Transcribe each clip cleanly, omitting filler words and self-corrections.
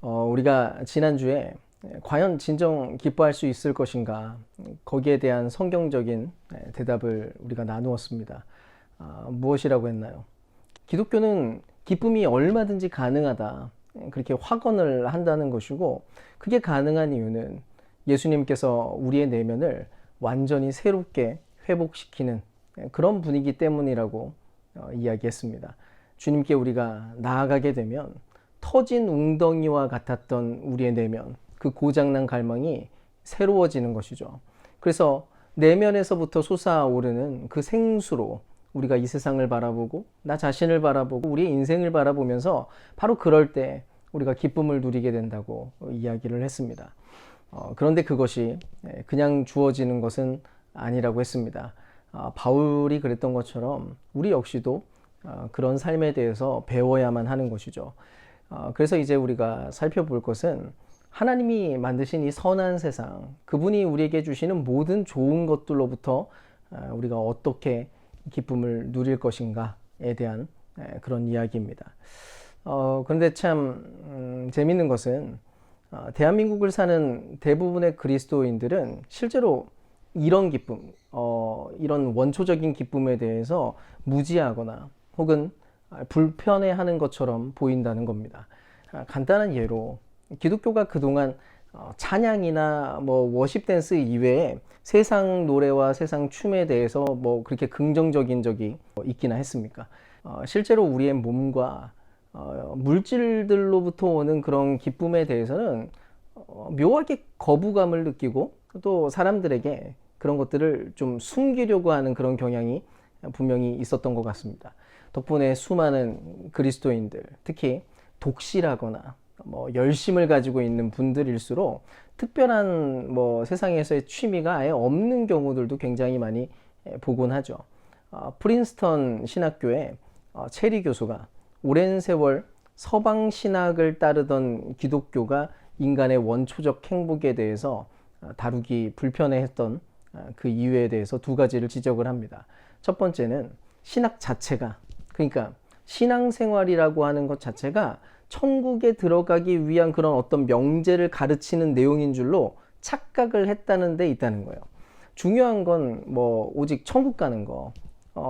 우리가 지난주에 과연 진정 기뻐할 수 있을 것인가, 거기에 대한 성경적인 대답을 우리가 나누었습니다. 무엇이라고 했나요? 기독교는 기쁨이 얼마든지 가능하다, 그렇게 확언을 한다는 것이고, 그게 가능한 이유는 예수님께서 우리의 내면을 완전히 새롭게 회복시키는 그런 분이기 때문이라고 이야기했습니다. 주님께 우리가 나아가게 되면 터진 웅덩이와 같았던 우리의 내면, 그 고장난 갈망이 새로워지는 것이죠. 그래서 내면에서부터 솟아오르는 그 생수로 우리가 이 세상을 바라보고 나 자신을 바라보고 우리의 인생을 바라보면서 바로 그럴 때 우리가 기쁨을 누리게 된다고 이야기를 했습니다. 그런데 그것이 그냥 주어지는 것은 아니라고 했습니다. 바울이 그랬던 것처럼 우리 역시도 그런 삶에 대해서 배워야만 하는 것이죠. 그래서 이제 우리가 살펴볼 것은 하나님이 만드신 이 선한 세상, 그분이 우리에게 주시는 모든 좋은 것들로부터 우리가 어떻게 기쁨을 누릴 것인가에 대한 그런 이야기입니다. 그런데 참 재밌는 것은 대한민국을 사는 대부분의 그리스도인들은 실제로 이런 기쁨, 이런 원초적인 기쁨에 대해서 무지하거나 혹은 불편해하는 것처럼 보인다는 겁니다. 간단한 예로 기독교가 그동안 찬양이나 워십 댄스 이외에 세상 노래와 세상 춤에 대해서 그렇게 긍정적인 적이 있기나 했습니까? 실제로 우리의 몸과 물질들로부터 오는 그런 기쁨에 대해서는 묘하게 거부감을 느끼고 또 사람들에게 그런 것들을 좀 숨기려고 하는 그런 경향이 분명히 있었던 것 같습니다. 덕분에 수많은 그리스도인들, 특히 독실하거나 열심을 가지고 있는 분들일수록 특별한 세상에서의 취미가 아예 없는 경우들도 굉장히 많이 보곤 하죠. 프린스턴 신학교의 체리 교수가 오랜 세월 서방 신학을 따르던 기독교가 인간의 원초적 행복에 대해서 다루기 불편해했던 그 이유에 대해서 두 가지를 지적을 합니다. 첫 번째는 신학 자체가, 그러니까 신앙생활이라고 하는 것 자체가 천국에 들어가기 위한 그런 어떤 명제를 가르치는 내용인 줄로 착각을 했다는 데 있다는 거예요. 중요한 건 오직 천국 가는 거,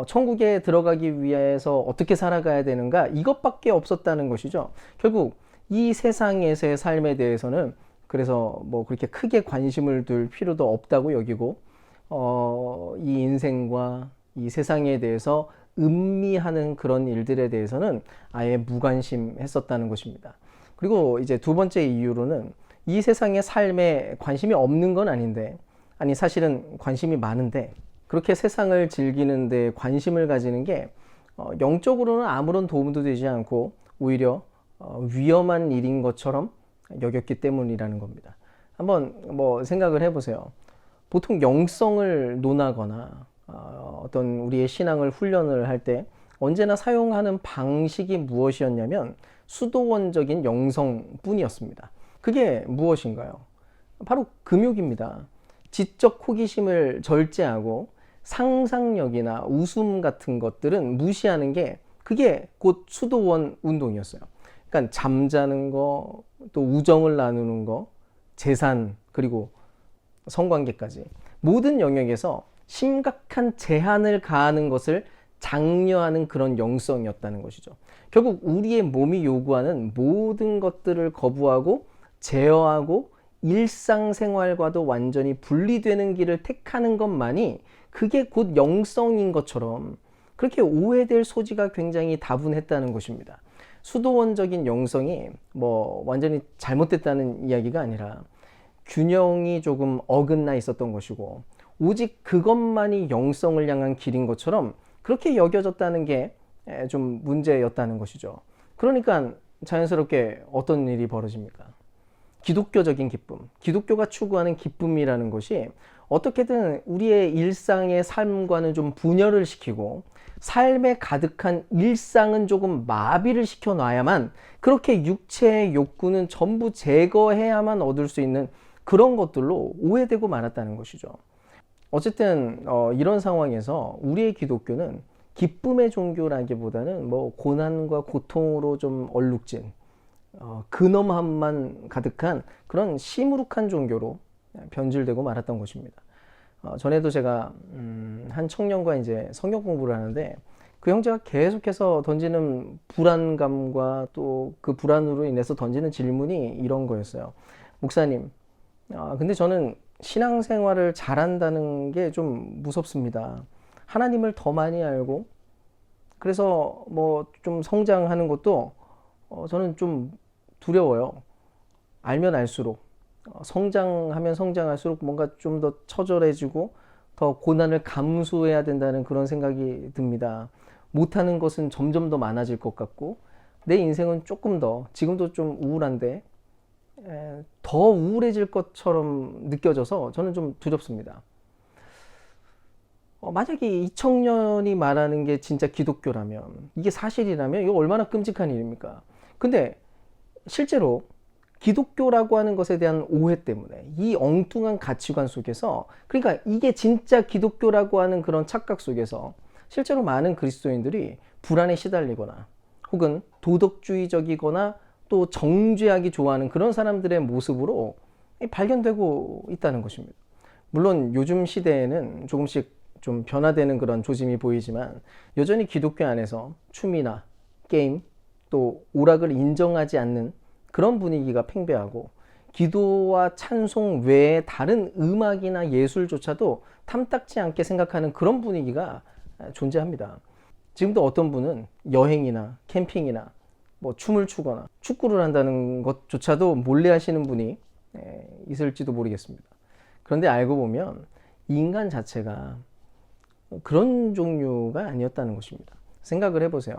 천국에 들어가기 위해서 어떻게 살아가야 되는가, 이것밖에 없었다는 것이죠. 결국 이 세상에서의 삶에 대해서는 그래서 그렇게 크게 관심을 둘 필요도 없다고 여기고, 이 인생과 이 세상에 대해서 음미하는 그런 일들에 대해서는 아예 무관심했었다는 것입니다. 그리고 이제 두 번째 이유로는 이 세상의 삶에 관심이 없는 건 아닌데, 아니 사실은 관심이 많은데 그렇게 세상을 즐기는 데 관심을 가지는 게 영적으로는 아무런 도움도 되지 않고 오히려 위험한 일인 것처럼 여겼기 때문이라는 겁니다. 한번 생각을 해보세요. 보통 영성을 논하거나 어떤 우리의 신앙을 훈련을 할 때 언제나 사용하는 방식이 무엇이었냐면 수도원적인 영성뿐이었습니다. 그게 무엇인가요? 바로 금욕입니다. 지적 호기심을 절제하고 상상력이나 웃음 같은 것들은 무시하는 게 그게 곧 수도원 운동이었어요. 그러니까 잠자는 거, 또 우정을 나누는 거, 재산, 그리고 성관계까지 모든 영역에서 심각한 제한을 가하는 것을 장려하는 그런 영성이었다는 것이죠. 결국 우리의 몸이 요구하는 모든 것들을 거부하고 제어하고 일상생활과도 완전히 분리되는 길을 택하는 것만이 그게 곧 영성인 것처럼 그렇게 오해될 소지가 굉장히 다분했다는 것입니다. 수도원적인 영성이 완전히 잘못됐다는 이야기가 아니라 균형이 조금 어긋나 있었던 것이고 오직 그것만이 영성을 향한 길인 것처럼 그렇게 여겨졌다는 게 좀 문제였다는 것이죠. 그러니까 자연스럽게 어떤 일이 벌어집니까? 기독교적인 기쁨, 기독교가 추구하는 기쁨이라는 것이 어떻게든 우리의 일상의 삶과는 좀 분열을 시키고 삶에 가득한 일상은 조금 마비를 시켜놔야만, 그렇게 육체의 욕구는 전부 제거해야만 얻을 수 있는 그런 것들로 오해되고 말았다는 것이죠. 어쨌든 이런 상황에서 우리의 기독교는 기쁨의 종교라기보다는 고난과 고통으로 좀 얼룩진 근엄함만 가득한 그런 시무룩한 종교로 변질되고 말았던 것입니다. 전에도 제가 한 청년과 이제 성경 공부를 하는데 그 형제가 계속해서 던지는 불안감과 또 그 불안으로 인해서 던지는 질문이 이런 거였어요. 목사님, 근데 저는 신앙생활을 잘한다는 게 좀 무섭습니다. 하나님을 더 많이 알고 그래서 뭐 좀 성장하는 것도 저는 좀 두려워요. 알면 알수록 성장하면 성장할수록 뭔가 좀 더 처절해지고 더 고난을 감수해야 된다는 그런 생각이 듭니다. 못하는 것은 점점 더 많아질 것 같고 내 인생은 조금 더 지금도 좀 우울한데 더 우울해질 것처럼 느껴져서 저는 좀 두렵습니다. 만약에 이 청년이 말하는 게 진짜 기독교라면 이게 사실이라면 이거 얼마나 끔찍한 일입니까? 근데 실제로 기독교라고 하는 것에 대한 오해 때문에 이 엉뚱한 가치관 속에서 그러니까 이게 진짜 기독교라고 하는 그런 착각 속에서 실제로 많은 그리스도인들이 불안에 시달리거나 혹은 도덕주의적이거나 또 정죄하기 좋아하는 그런 사람들의 모습으로 발견되고 있다는 것입니다. 물론 요즘 시대에는 조금씩 좀 변화되는 그런 조짐이 보이지만 여전히 기독교 안에서 춤이나 게임 또 오락을 인정하지 않는 그런 분위기가 팽배하고 기도와 찬송 외에 다른 음악이나 예술조차도 탐탁지 않게 생각하는 그런 분위기가 존재합니다. 지금도 어떤 분은 여행이나 캠핑이나 뭐 춤을 추거나 축구를 한다는 것조차도 몰래 하시는 분이 있을지도 모르겠습니다. 그런데 알고 보면 인간 자체가 그런 종류가 아니었다는 것입니다. 생각을 해보세요.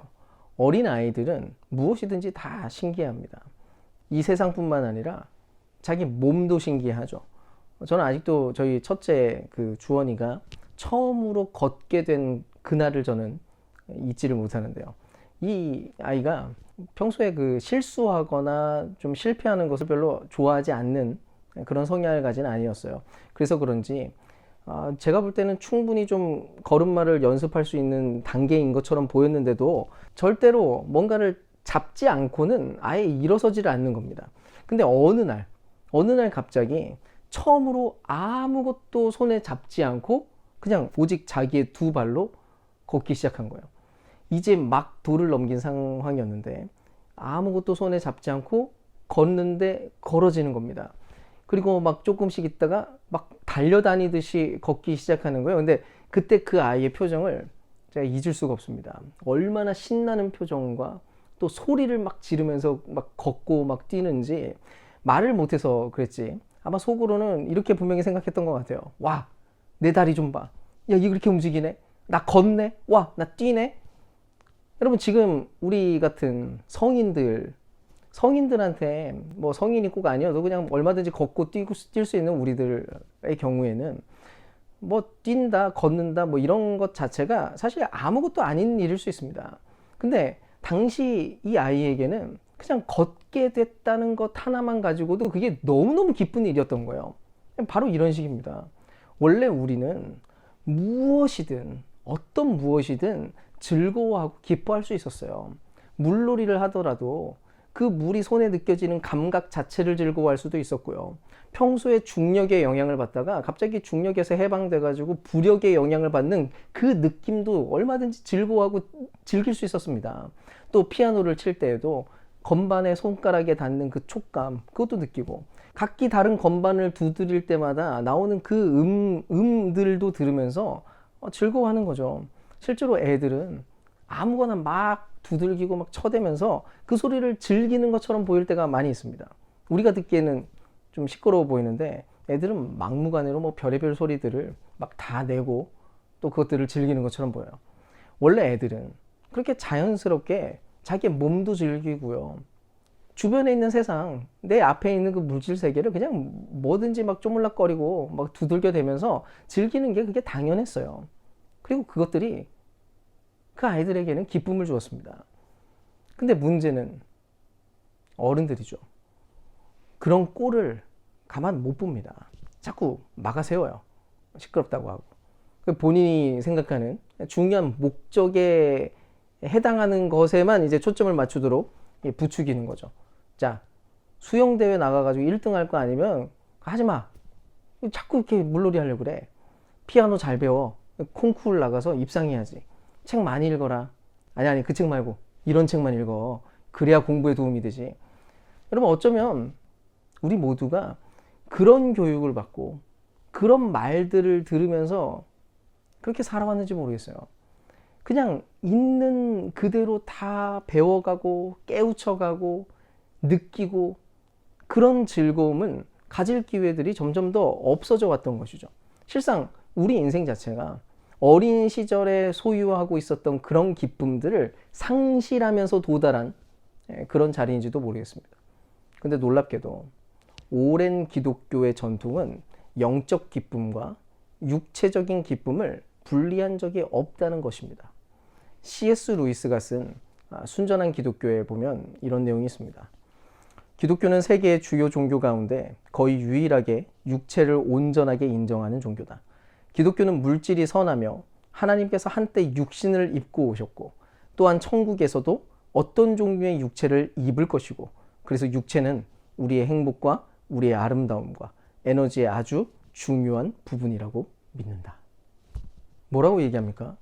어린 아이들은 무엇이든지 다 신기합니다. 이 세상뿐만 아니라 자기 몸도 신기하죠. 저는 아직도 저희 첫째 그 주원이가 처음으로 걷게 된 그날을 저는 잊지를 못하는데요. 이 아이가 평소에 그 실수하거나 좀 실패하는 것을 별로 좋아하지 않는 그런 성향을 가진 아이였어요. 그래서 그런지 제가 볼 때는 충분히 좀 걸음마를 연습할 수 있는 단계인 것처럼 보였는데도 절대로 뭔가를 잡지 않고는 아예 일어서지를 않는 겁니다. 근데 어느 날 갑자기 처음으로 아무것도 손에 잡지 않고 그냥 오직 자기의 두 발로 걷기 시작한 거예요. 이제 막 돌을 넘긴 상황이었는데 아무것도 손에 잡지 않고 걷는데 걸어지는 겁니다. 그리고 막 조금씩 있다가 막 달려다니듯이 걷기 시작하는 거예요. 근데 그때 그 아이의 표정을 제가 잊을 수가 없습니다. 얼마나 신나는 표정과 또 소리를 막 지르면서 막 걷고 막 뛰는지 말을 못해서 그랬지. 아마 속으로는 이렇게 분명히 생각했던 것 같아요. 와, 내 다리 좀 봐. 야, 이거 이렇게 움직이네? 나 걷네? 와, 나 뛰네? 여러분, 지금 우리 같은 성인들한테 뭐 성인이 꼭 아니어도 그냥 얼마든지 걷고 뛰고 뛸 수 있는 우리들의 경우에는 뭐 뛴다, 걷는다 뭐 이런 것 자체가 사실 아무것도 아닌 일일 수 있습니다. 근데 당시 이 아이에게는 그냥 걷게 됐다는 것 하나만 가지고도 그게 너무너무 기쁜 일이었던 거예요. 바로 이런 식입니다. 원래 우리는 무엇이든 어떤 무엇이든 즐거워하고 기뻐할 수 있었어요. 물놀이를 하더라도 그 물이 손에 느껴지는 감각 자체를 즐거워할 수도 있었고요. 평소에 중력의 영향을 받다가 갑자기 중력에서 해방돼가지고 부력의 영향을 받는 그 느낌도 얼마든지 즐거워하고 즐길 수 있었습니다. 또 피아노를 칠 때에도 건반에 손가락에 닿는 그 촉감, 그것도 느끼고 각기 다른 건반을 두드릴 때마다 나오는 그 음들도 들으면서 즐거워하는 거죠. 실제로 애들은 아무거나 막 두들기고 막 쳐대면서 그 소리를 즐기는 것처럼 보일 때가 많이 있습니다. 우리가 듣기에는 좀 시끄러워 보이는데 애들은 막무가내로 뭐 별의별 소리들을 막 다 내고 또 그것들을 즐기는 것처럼 보여요. 원래 애들은 그렇게 자연스럽게 자기 몸도 즐기고요. 주변에 있는 세상, 내 앞에 있는 그 물질 세계를 그냥 뭐든지 막 쪼물락거리고 막 두들겨대면서 즐기는 게 그게 당연했어요. 그리고 그것들이 그 아이들에게는 기쁨을 주었습니다. 근데 문제는 어른들이죠. 그런 꼴을 가만 못 봅니다. 자꾸 막아 세워요. 시끄럽다고 하고. 본인이 생각하는 중요한 목적에 해당하는 것에만 이제 초점을 맞추도록 부추기는 거죠. 자, 수영대회 나가가지고 1등 할 거 아니면 하지 마. 자꾸 이렇게 물놀이 하려고 그래. 피아노 잘 배워. 콩쿠르 나가서 입상해야지. 책 많이 읽어라. 아니, 그 책 말고 이런 책만 읽어. 그래야 공부에 도움이 되지. 여러분, 어쩌면 우리 모두가 그런 교육을 받고 그런 말들을 들으면서 그렇게 살아왔는지 모르겠어요. 그냥 있는 그대로 다 배워가고 깨우쳐가고 느끼고 그런 즐거움은 가질 기회들이 점점 더 없어져 왔던 것이죠. 실상 우리 인생 자체가 어린 시절에 소유하고 있었던 그런 기쁨들을 상실하면서 도달한 그런 자리인지도 모르겠습니다. 근데 놀랍게도 오랜 기독교의 전통은 영적 기쁨과 육체적인 기쁨을 분리한 적이 없다는 것입니다. C.S. 루이스가 쓴 순전한 기독교에 보면 이런 내용이 있습니다. 기독교는 세계의 주요 종교 가운데 거의 유일하게 육체를 온전하게 인정하는 종교다. 기독교는 물질이 선하며 하나님께서 한때 육신을 입고 오셨고 또한 천국에서도 어떤 종류의 육체를 입을 것이고 그래서 육체는 우리의 행복과 우리의 아름다움과 에너지의 아주 중요한 부분이라고 믿는다. 뭐라고 얘기합니까?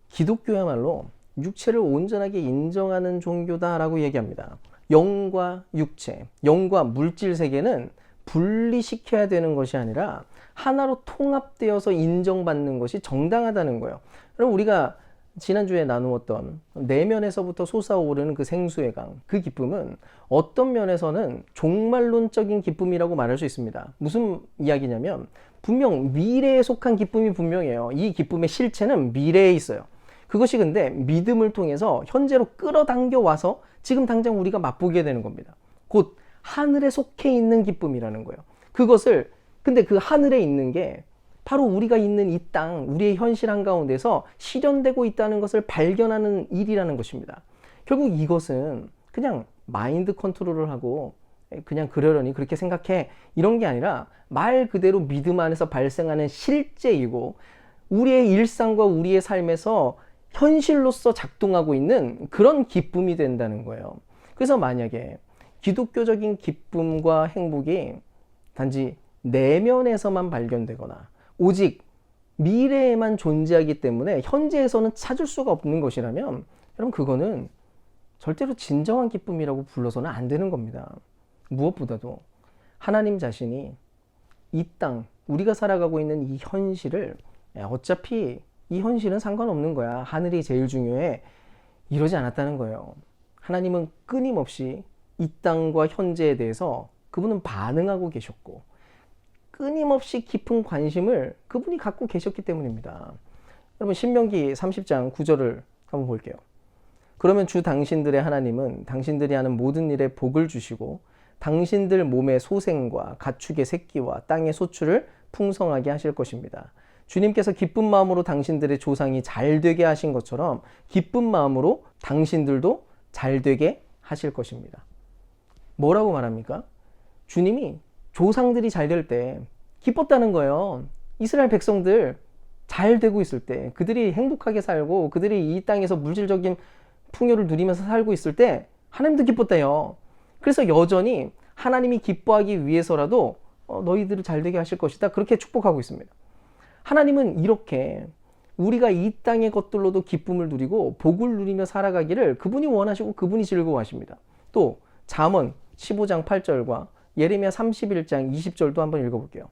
기독교야말로 육체를 온전하게 인정하는 종교다라고 얘기합니다. 영과 육체, 영과 물질 세계는 분리시켜야 되는 것이 아니라 하나로 통합되어서 인정받는 것이 정당하다는 거예요. 그럼 우리가 지난주에 나누었던 내면에서부터 솟아오르는 그 생수의 강, 그 기쁨은 어떤 면에서는 종말론적인 기쁨이라고 말할 수 있습니다. 무슨 이야기냐면 분명 미래에 속한 기쁨이 분명해요. 이 기쁨의 실체는 미래에 있어요. 그것이 근데 믿음을 통해서 현재로 끌어당겨 와서 지금 당장 우리가 맛보게 되는 겁니다. 곧 하늘에 속해 있는 기쁨이라는 거예요. 그것을 근데 그 하늘에 있는 게 바로 우리가 있는 이 땅, 우리의 현실 한가운데서 실현되고 있다는 것을 발견하는 일이라는 것입니다. 결국 이것은 그냥 마인드 컨트롤을 하고 그냥 그러려니 그렇게 생각해 이런 게 아니라 말 그대로 믿음 안에서 발생하는 실제이고 우리의 일상과 우리의 삶에서 현실로서 작동하고 있는 그런 기쁨이 된다는 거예요. 그래서 만약에 기독교적인 기쁨과 행복이 단지 내면에서만 발견되거나 오직 미래에만 존재하기 때문에 현재에서는 찾을 수가 없는 것이라면 여러분 그거는 절대로 진정한 기쁨이라고 불러서는 안 되는 겁니다. 무엇보다도 하나님 자신이 이 땅, 우리가 살아가고 있는 이 현실을 어차피 이 현실은 상관없는 거야. 하늘이 제일 중요해. 이러지 않았다는 거예요. 하나님은 끊임없이 이 땅과 현재에 대해서 그분은 반응하고 계셨고 끊임없이 깊은 관심을 그분이 갖고 계셨기 때문입니다. 여러분 신명기 30장 9절을 한번 볼게요. 그러면 주 당신들의 하나님은 당신들이 하는 모든 일에 복을 주시고 당신들 몸의 소생과 가축의 새끼와 땅의 소출을 풍성하게 하실 것입니다. 주님께서 기쁜 마음으로 당신들의 조상이 잘되게 하신 것처럼 기쁜 마음으로 당신들도 잘되게 하실 것입니다. 뭐라고 말합니까? 주님이 조상들이 잘 될 때 기뻤다는 거예요. 이스라엘 백성들 잘 되고 있을 때 그들이 행복하게 살고 그들이 이 땅에서 물질적인 풍요를 누리면서 살고 있을 때 하나님도 기뻤대요. 그래서 여전히 하나님이 기뻐하기 위해서라도 너희들을 잘 되게 하실 것이다. 그렇게 축복하고 있습니다. 하나님은 이렇게 우리가 이 땅의 것들로도 기쁨을 누리고 복을 누리며 살아가기를 그분이 원하시고 그분이 즐거워하십니다. 또 잠언 15장 8절과 예레미야 31장 20절도 한번 읽어볼게요.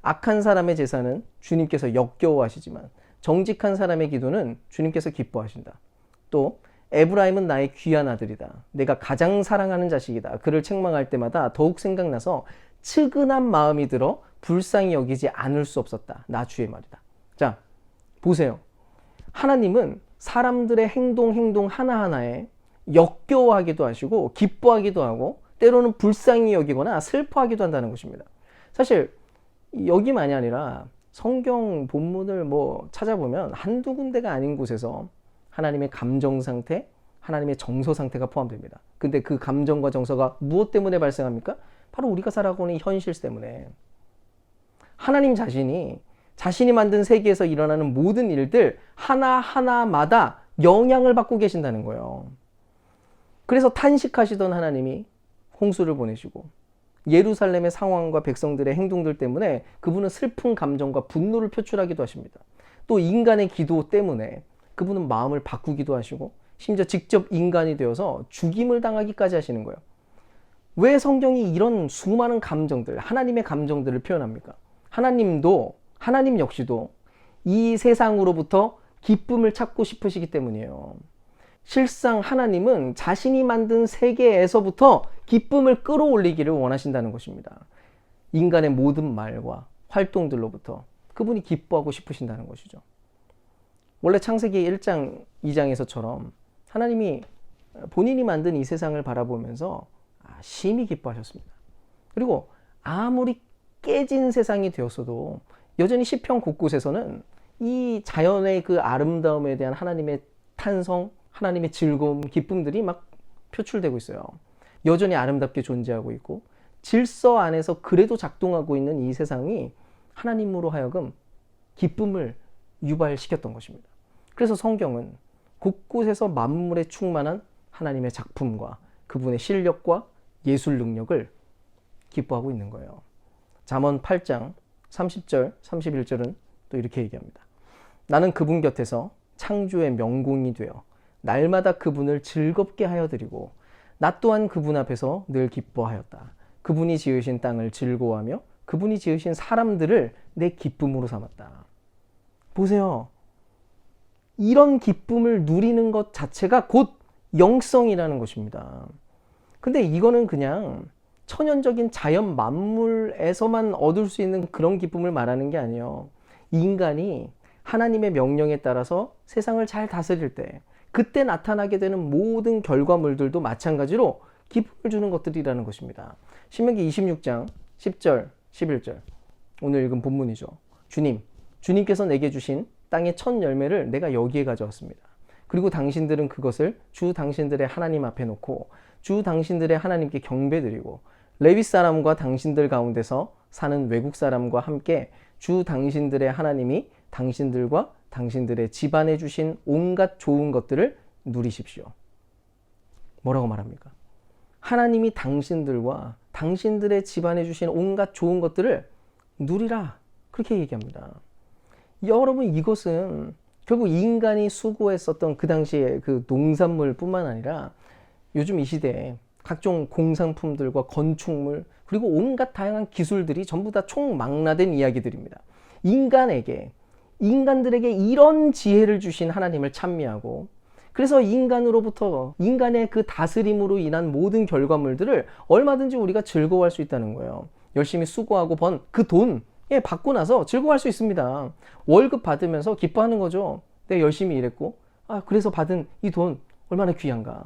악한 사람의 제사는 주님께서 역겨워하시지만 정직한 사람의 기도는 주님께서 기뻐하신다. 또 에브라임은 나의 귀한 아들이다. 내가 가장 사랑하는 자식이다. 그를 책망할 때마다 더욱 생각나서 측은한 마음이 들어 불쌍히 여기지 않을 수 없었다. 나 주의 말이다. 자, 보세요. 하나님은 사람들의 행동 하나하나에 역겨워하기도 하시고 기뻐하기도 하고 때로는 불쌍히 여기거나 슬퍼하기도 한다는 것입니다. 사실 여기만이 아니라 성경 본문을 찾아보면 한두 군데가 아닌 곳에서 하나님의 감정 상태, 하나님의 정서 상태가 포함됩니다. 근데 그 감정과 정서가 무엇 때문에 발생합니까? 바로 우리가 살아가고 있는 현실 때문에. 하나님 자신이 만든 세계에서 일어나는 모든 일들 하나하나마다 영향을 받고 계신다는 거예요. 그래서 탄식하시던 하나님이 홍수를 보내시고 예루살렘의 상황과 백성들의 행동들 때문에 그분은 슬픈 감정과 분노를 표출하기도 하십니다. 또 인간의 기도 때문에 그분은 마음을 바꾸기도 하시고 심지어 직접 인간이 되어서 죽임을 당하기까지 하시는 거예요. 왜 성경이 이런 수많은 감정들, 하나님의 감정들을 표현합니까? 하나님 역시도 이 세상으로부터 기쁨을 찾고 싶으시기 때문이에요. 실상 하나님은 자신이 만든 세계에서부터 기쁨을 끌어올리기를 원하신다는 것입니다. 인간의 모든 말과 활동들로부터 그분이 기뻐하고 싶으신다는 것이죠. 원래 창세기 1장, 2장에서처럼 하나님이 본인이 만든 이 세상을 바라보면서 심히 기뻐하셨습니다. 그리고 아무리 깨진 세상이 되었어도 여전히 시편 곳곳에서는 이 자연의 그 아름다움에 대한 하나님의 탄성, 하나님의 즐거움, 기쁨들이 막 표출되고 있어요. 여전히 아름답게 존재하고 있고 질서 안에서 그래도 작동하고 있는 이 세상이 하나님으로 하여금 기쁨을 유발시켰던 것입니다. 그래서 성경은 곳곳에서 만물에 충만한 하나님의 작품과 그분의 실력과 예술 능력을 기뻐하고 있는 거예요. 잠언 8장 30절, 31절은 또 이렇게 얘기합니다. 나는 그분 곁에서 창조의 명공이 되어 날마다 그분을 즐겁게 하여 드리고 나 또한 그분 앞에서 늘 기뻐하였다. 그분이 지으신 땅을 즐거워하며 그분이 지으신 사람들을 내 기쁨으로 삼았다. 보세요. 이런 기쁨을 누리는 것 자체가 곧 영성이라는 것입니다. 근데 이거는 그냥 천연적인 자연 만물에서만 얻을 수 있는 그런 기쁨을 말하는 게 아니에요. 인간이 하나님의 명령에 따라서 세상을 잘 다스릴 때 그때 나타나게 되는 모든 결과물들도 마찬가지로 기쁨을 주는 것들이라는 것입니다. 신명기 26장 10절, 11절 오늘 읽은 본문이죠. 주님께서 내게 주신 땅의 첫 열매를 내가 여기에 가져왔습니다. 그리고 당신들은 그것을 주 당신들의 하나님 앞에 놓고 주 당신들의 하나님께 경배드리고 레위 사람과 당신들 가운데서 사는 외국 사람과 함께 주 당신들의 하나님이 당신들과 당신들의 집안에 주신 온갖 좋은 것들을 누리십시오. 뭐라고 말합니까? 하나님이 당신들과 당신들의 집안에 주신 온갖 좋은 것들을 누리라. 그렇게 얘기합니다. 여러분, 이것은 결국 인간이 수고했었던 그 당시에 그 농산물뿐만 아니라 요즘 이 시대에 각종 공산품들과 건축물 그리고 온갖 다양한 기술들이 전부 다 총망라된 이야기들입니다. 인간들에게 이런 지혜를 주신 하나님을 찬미하고 그래서 인간의 그 다스림으로 인한 모든 결과물들을 얼마든지 우리가 즐거워할 수 있다는 거예요. 열심히 수고하고 번 그 돈 받고 나서 즐거워할 수 있습니다. 월급 받으면서 기뻐하는 거죠. 내가 열심히 일했고 그래서 받은 이 돈 얼마나 귀한가.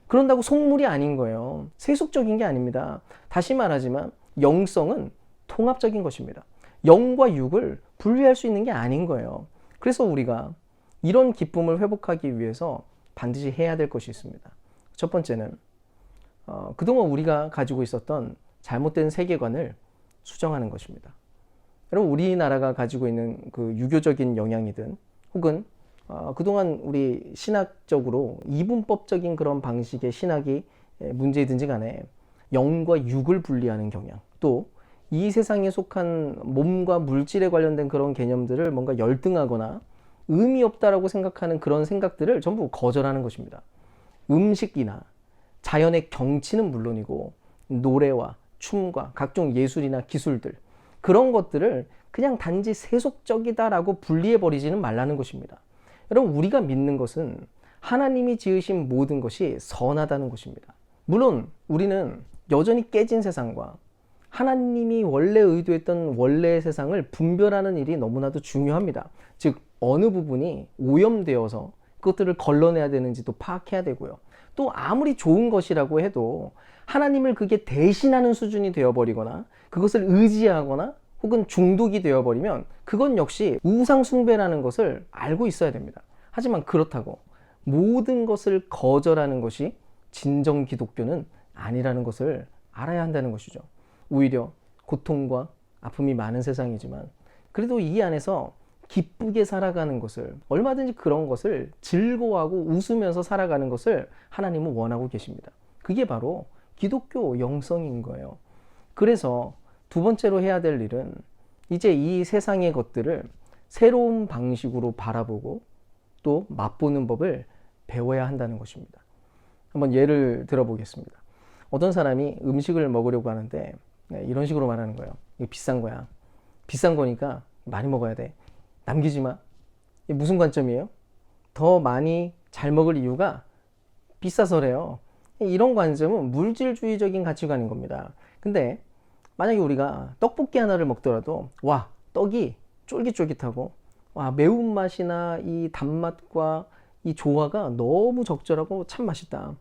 그런다고 속물이 아닌 거예요. 세속적인 게 아닙니다. 다시 말하지만 영성은 통합적인 것입니다. 영과 육을 분리할 수 있는 게 아닌 거예요. 그래서 우리가 이런 기쁨을 회복하기 위해서 반드시 해야 될 것이 있습니다. 첫 번째는 그동안 우리가 가지고 있었던 잘못된 세계관을 수정하는 것입니다. 여러분, 우리나라가 가지고 있는 그 유교적인 영향이든 혹은 그동안 우리 신학적으로 이분법적인 그런 방식의 신학이 문제이든지 간에 영과 육을 분리하는 경향, 또 이 세상에 속한 몸과 물질에 관련된 그런 개념들을 뭔가 열등하거나 의미 없다라고 생각하는 그런 생각들을 전부 거절하는 것입니다. 음식이나 자연의 경치는 물론이고 노래와 춤과 각종 예술이나 기술들, 그런 것들을 그냥 단지 세속적이다라고 분리해버리지는 말라는 것입니다. 여러분, 우리가 믿는 것은 하나님이 지으신 모든 것이 선하다는 것입니다. 물론 우리는 여전히 깨진 세상과 하나님이 원래 의도했던 원래의 세상을 분별하는 일이 너무나도 중요합니다. 즉, 어느 부분이 오염되어서 그것들을 걸러내야 되는지도 파악해야 되고요. 또 아무리 좋은 것이라고 해도 하나님을 그게 대신하는 수준이 되어버리거나 그것을 의지하거나 혹은 중독이 되어버리면 그건 역시 우상 숭배라는 것을 알고 있어야 됩니다. 하지만 그렇다고 모든 것을 거절하는 것이 진정 기독교는 아니라는 것을 알아야 한다는 것이죠. 오히려 고통과 아픔이 많은 세상이지만 그래도 이 안에서 기쁘게 살아가는 것을, 얼마든지 그런 것을 즐거워하고 웃으면서 살아가는 것을 하나님은 원하고 계십니다. 그게 바로 기독교 영성인 거예요. 그래서 두 번째로 해야 될 일은 이제 이 세상의 것들을 새로운 방식으로 바라보고 또 맛보는 법을 배워야 한다는 것입니다. 한번 예를 들어보겠습니다. 어떤 사람이 음식을 먹으려고 하는데 이런 식으로 말하는 거예요. 이거 비싼 거야. 비싼 거니까 많이 먹어야 돼. 남기지 마. 이게 무슨 관점이에요? 더 많이 잘 먹을 이유가 비싸서래요. 이런 관점은 물질주의적인 가치관인 겁니다. 근데 만약에 우리가 떡볶이 하나를 먹더라도 와, 떡이 쫄깃쫄깃하고 와, 매운맛이나 이 단맛과 이 조화가 너무 적절하고 참 맛있다.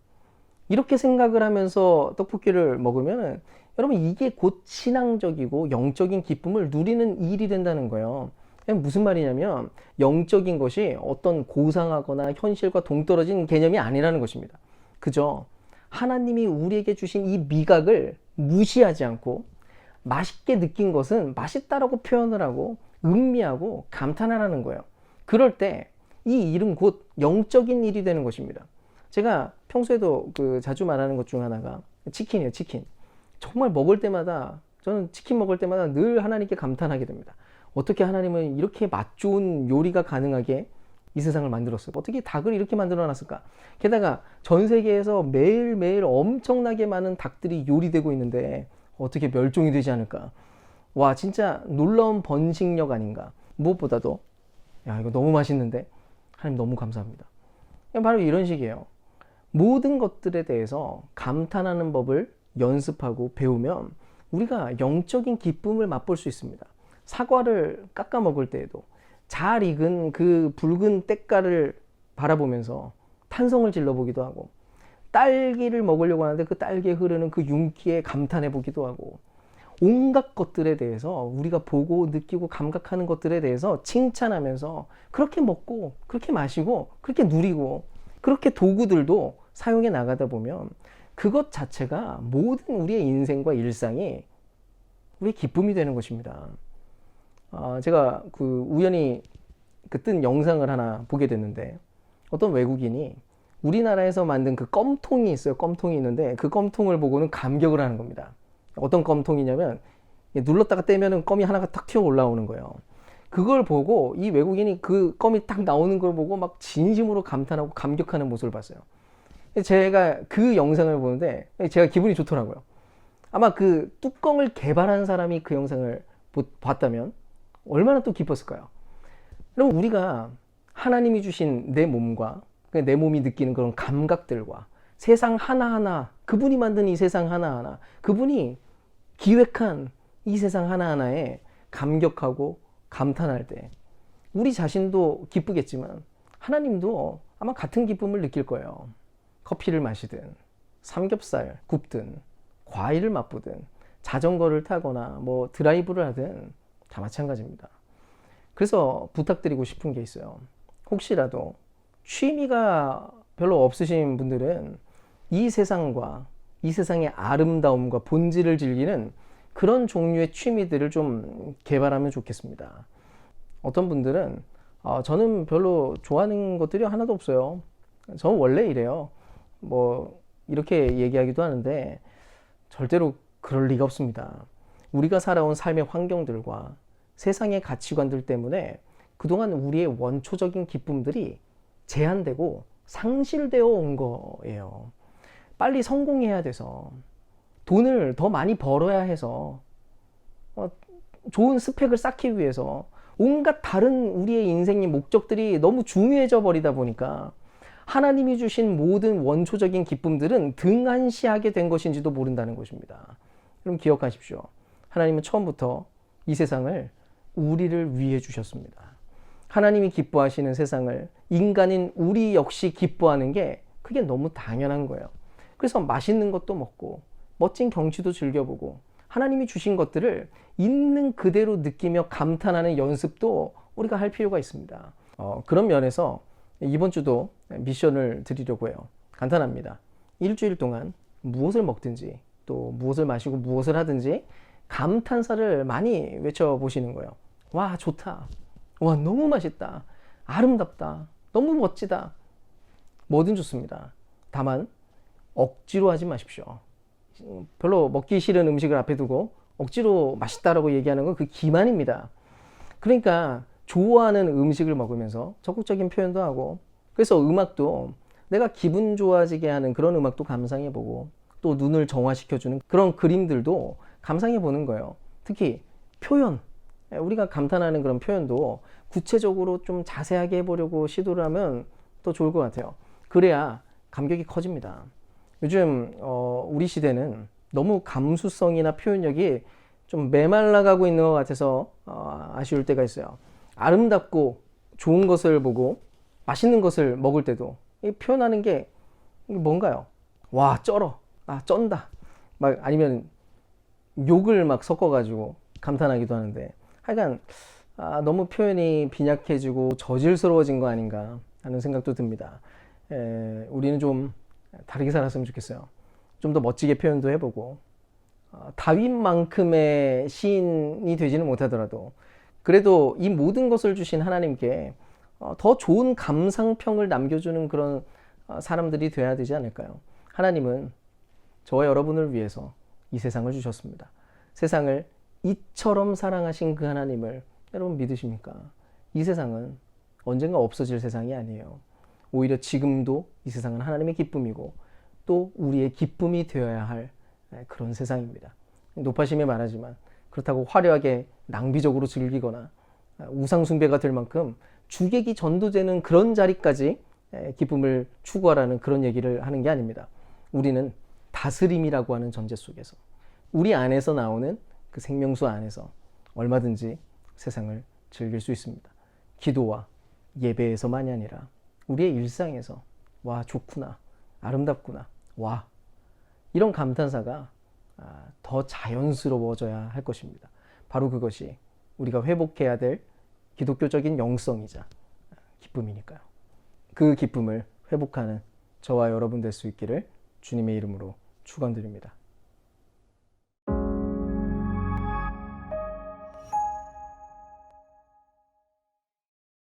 이렇게 생각을 하면서 떡볶이를 먹으면 여러분 이게 곧 신앙적이고 영적인 기쁨을 누리는 일이 된다는 거예요. 무슨 말이냐면 영적인 것이 어떤 고상하거나 현실과 동떨어진 개념이 아니라는 것입니다. 그저 하나님이 우리에게 주신 이 미각을 무시하지 않고 맛있게 느낀 것은 맛있다라고 표현을 하고 음미하고 감탄하라는 거예요. 그럴 때 이 일은 곧 영적인 일이 되는 것입니다. 제가 평소에도 자주 말하는 것 중 하나가 치킨이에요. 치킨. 정말 먹을 때마다 저는 치킨 먹을 때마다 늘 하나님께 감탄하게 됩니다. 어떻게 하나님은 이렇게 맛 좋은 요리가 가능하게 이 세상을 만들었을까? 어떻게 닭을 이렇게 만들어 놨을까? 게다가 전 세계에서 매일매일 엄청나게 많은 닭들이 요리되고 있는데 어떻게 멸종이 되지 않을까? 와, 진짜 놀라운 번식력 아닌가? 무엇보다도 야, 이거 너무 맛있는데 하나님 너무 감사합니다. 바로 이런 식이에요. 모든 것들에 대해서 감탄하는 법을 연습하고 배우면 우리가 영적인 기쁨을 맛볼 수 있습니다. 사과를 깎아 먹을 때에도 잘 익은 그 붉은 때깔을 바라보면서 탄성을 질러보기도 하고, 딸기를 먹으려고 하는데 그 딸기에 흐르는 그 윤기에 감탄해 보기도 하고, 온갖 것들에 대해서 우리가 보고 느끼고 감각하는 것들에 대해서 칭찬하면서 그렇게 먹고 그렇게 마시고 그렇게 누리고 그렇게 도구들도 사용해 나가다 보면 그것 자체가 모든 우리의 인생과 일상이 우리의 기쁨이 되는 것입니다. 제가 우연히 뜬 영상을 하나 보게 됐는데 어떤 외국인이 우리나라에서 만든 그 껌통이 있어요. 껌통이 있는데 그 껌통을 보고는 감격을 하는 겁니다. 어떤 껌통이냐면 눌렀다가 떼면은 껌이 하나가 탁 튀어 올라오는 거예요. 그걸 보고 이 외국인이 그 껌이 딱 나오는 걸 보고 막 진심으로 감탄하고 감격하는 모습을 봤어요. 제가 그 영상을 보는데 제가 기분이 좋더라고요. 아마 그 뚜껑을 개발한 사람이 그 영상을 봤다면 얼마나 또 기뻤을까요? 그럼 우리가 하나님이 주신 내 몸과 내 몸이 느끼는 그런 감각들과 세상 하나하나, 그분이 만든 이 세상 하나하나, 그분이 기획한 이 세상 하나하나에 감격하고 감탄할 때 우리 자신도 기쁘겠지만 하나님도 아마 같은 기쁨을 느낄 거예요. 커피를 마시든 삼겹살 굽든 과일을 맛보든 자전거를 타거나 뭐 드라이브를 하든 다 마찬가지입니다. 그래서 부탁드리고 싶은 게 있어요. 혹시라도 취미가 별로 없으신 분들은 이 세상과 이 세상의 아름다움과 본질을 즐기는 그런 종류의 취미들을 좀 개발하면 좋겠습니다. 어떤 분들은 저는 별로 좋아하는 것들이 하나도 없어요. 저는 원래 이래요. 뭐 이렇게 얘기하기도 하는데 절대로 그럴 리가 없습니다. 우리가 살아온 삶의 환경들과 세상의 가치관들 때문에 그동안 우리의 원초적인 기쁨들이 제한되고 상실되어 온 거예요. 빨리 성공해야 돼서, 돈을 더 많이 벌어야 해서, 좋은 스펙을 쌓기 위해서 온갖 다른 우리의 인생의 목적들이 너무 중요해져 버리다 보니까 하나님이 주신 모든 원초적인 기쁨들은 등한시하게 된 것인지도 모른다는 것입니다. 그럼 기억하십시오. 하나님은 처음부터 이 세상을 우리를 위해 주셨습니다. 하나님이 기뻐하시는 세상을 인간인 우리 역시 기뻐하는 게 그게 너무 당연한 거예요. 그래서 맛있는 것도 먹고 멋진 경치도 즐겨보고 하나님이 주신 것들을 있는 그대로 느끼며 감탄하는 연습도 우리가 할 필요가 있습니다. 그런 면에서 이번 주도 미션을 드리려고 해요. 간단합니다. 일주일 동안 무엇을 먹든지 또 무엇을 마시고 무엇을 하든지 감탄사를 많이 외쳐보시는 거예요. 와, 좋다. 와, 너무 맛있다. 아름답다. 너무 멋지다. 뭐든 좋습니다. 다만 억지로 하지 마십시오. 별로 먹기 싫은 음식을 앞에 두고 억지로 맛있다라고 얘기하는 건 그 기만입니다. 그러니까 좋아하는 음식을 먹으면서 적극적인 표현도 하고, 그래서 음악도 내가 기분 좋아지게 하는 그런 음악도 감상해보고, 또 눈을 정화시켜주는 그런 그림들도 감상해보는 거예요. 특히 표현, 우리가 감탄하는 그런 표현도 구체적으로 좀 자세하게 해보려고 시도를 하면 더 좋을 것 같아요. 그래야 감격이 커집니다. 요즘 우리 시대는 너무 감수성이나 표현력이 좀 메말라가고 있는 것 같아서 아쉬울 때가 있어요. 아름답고 좋은 것을 보고 맛있는 것을 먹을 때도 이 표현하는 게 뭔가요? 와, 쩔어. 아, 쩐다. 막 아니면 욕을 막 섞어가지고 감탄하기도 하는데, 하여간 너무 표현이 빈약해지고 저질스러워진 거 아닌가 하는 생각도 듭니다. 우리는 좀 다르게 살았으면 좋겠어요. 좀 더 멋지게 표현도 해보고, 다윗만큼의 시인이 되지는 못하더라도 그래도 이 모든 것을 주신 하나님께 더 좋은 감상평을 남겨주는 그런 사람들이 돼야 되지 않을까요? 하나님은 저와 여러분을 위해서 이 세상을 주셨습니다. 세상을 이처럼 사랑하신 그 하나님을 여러분 믿으십니까? 이 세상은 언젠가 없어질 세상이 아니에요. 오히려 지금도 이 세상은 하나님의 기쁨이고 또 우리의 기쁨이 되어야 할 그런 세상입니다. 높아심에 말하지만 그렇다고 화려하게 낭비적으로 즐기거나 우상숭배가 될 만큼 주객이 전도되는 그런 자리까지 기쁨을 추구하라는 그런 얘기를 하는 게 아닙니다. 우리는 다스림이라고 하는 전제 속에서 우리 안에서 나오는 그 생명수 안에서 얼마든지 세상을 즐길 수 있습니다. 기도와 예배에서만이 아니라 우리의 일상에서 와, 좋구나, 아름답구나, 와, 이런 감탄사가 더 자연스러워져야 할 것입니다. 바로 그것이 우리가 회복해야 될 기독교적인 영성이자 기쁨이니까요. 그 기쁨을 회복하는 저와 여러분 될 수 있기를 주님의 이름으로 축원드립니다.